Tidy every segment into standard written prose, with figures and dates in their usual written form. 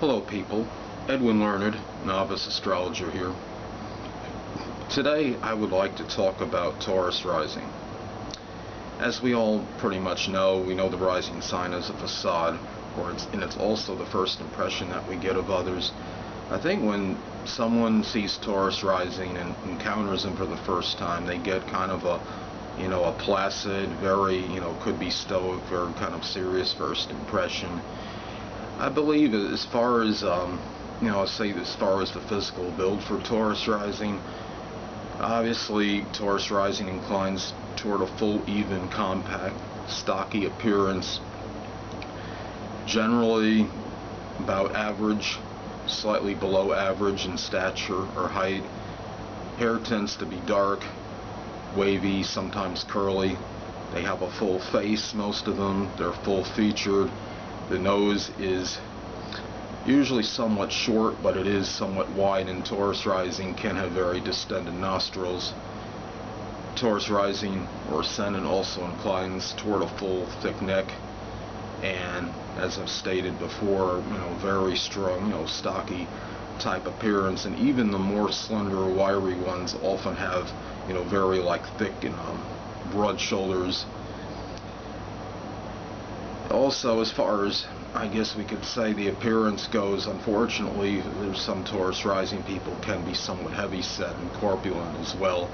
Hello people, Edwin Learnard, novice astrologer here. Today I would like to talk about Taurus Rising. As we all pretty much know, we know the rising sign is a facade, and it's also the first impression that we get of others. I think when someone sees Taurus Rising and encounters him for the first time, they get kind of a placid, very, could be stoic, very kind of serious first impression. I believe as far as, as far as the physical build for Taurus Rising, obviously Taurus Rising inclines toward a full, even, compact, stocky appearance. Generally about average, slightly below average in stature or height. Hair tends to be dark, wavy, sometimes curly. They have a full face, most of them. They're full featured. The nose is usually somewhat short, but it is somewhat wide, and Taurus Rising can have very distended nostrils. Taurus Rising or Ascendant also inclines toward a full, thick neck, and as I've stated before, very strong, stocky type appearance, and even the more slender, wiry ones often have, very thick and broad shoulders. Also, as far as, I guess we could say, the appearance goes, unfortunately, there's some Taurus Rising people can be somewhat heavy-set and corpulent as well.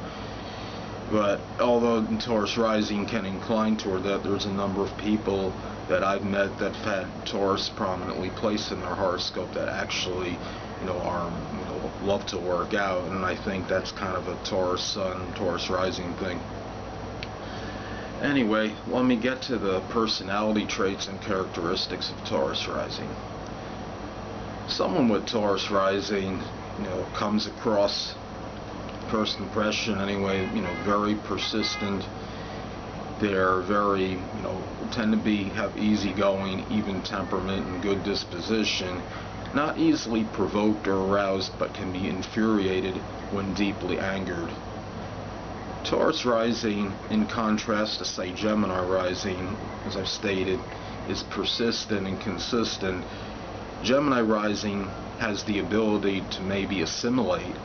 But although Taurus Rising can incline toward that, there's a number of people that I've met that have had Taurus prominently placed in their horoscope that actually, love to work out, and I think that's kind of a Taurus Sun, Taurus Rising thing. Anyway, let me get to the personality traits and characteristics of Taurus Rising. Someone with Taurus Rising, comes across, first impression anyway, very persistent. They're very, tend to have easygoing, even temperament and good disposition. Not easily provoked or aroused, but can be infuriated when deeply angered. Taurus Rising, in contrast to, say, Gemini Rising, as I've stated, is persistent and consistent. Gemini Rising has the ability to maybe assimilate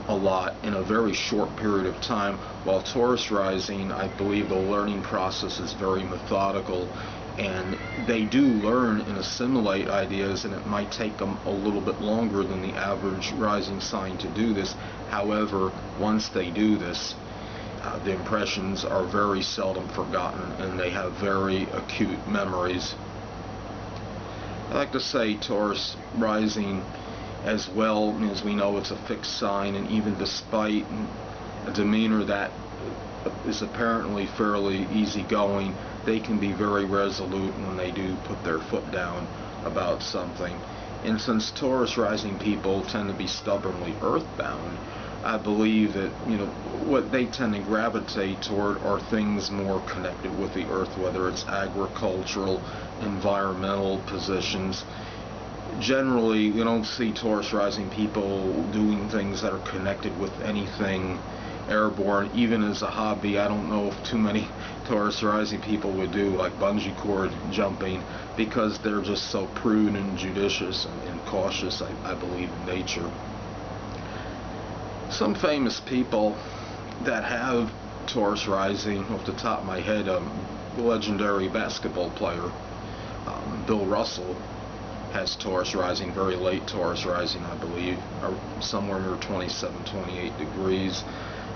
a lot in a very short period of time, while Taurus Rising, I believe the learning process is very methodical, and they do learn and assimilate ideas, and it might take them a little bit longer than the average rising sign to do this. However, once they do this, the impressions are very seldom forgotten, and they have very acute memories. I like to say Taurus Rising, as well as we know it's a fixed sign, and even despite a demeanor that is apparently fairly easygoing, they can be very resolute when they do put their foot down about something. And since Taurus Rising people tend to be stubbornly earthbound, I believe that, what they tend to gravitate toward are things more connected with the earth, whether it's agricultural, environmental positions. Generally, you don't see Taurus Rising people doing things that are connected with anything airborne. Even as a hobby, I don't know if too many Taurus Rising people would do like bungee cord jumping, because they're just so prudent and judicious and cautious, I believe, in nature. Some famous people that have Taurus Rising, off the top of my head, legendary basketball player Bill Russell has Taurus Rising, very late Taurus Rising, I believe, somewhere near 27, 28 degrees.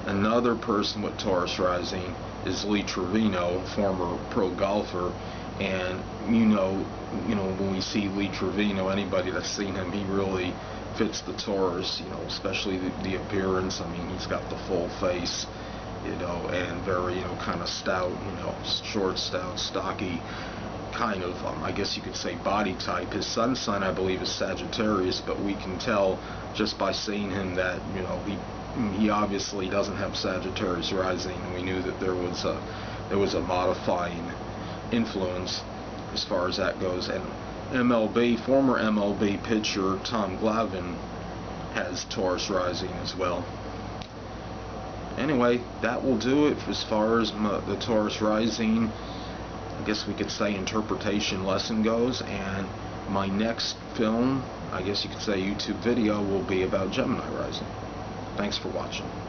Another person with Taurus Rising is Lee Trevino, former pro golfer, and when we see Lee Trevino, anybody that's seen him, he really fits the Taurus, especially the appearance. I mean, he's got the full face, and very, kind of stout, short, stout, stocky, kind of, I guess you could say, body type. His sun sign, I believe, is Sagittarius, but we can tell just by seeing him that, he obviously doesn't have Sagittarius rising, and we knew that there was a modifying influence as far as that goes. And former MLB pitcher Tom Glavine has Taurus Rising as well. Anyway, that will do it as far as the Taurus Rising, I guess we could say, interpretation lesson goes. And my next film I guess you could say, YouTube video will be about Gemini rising. Thanks for watching.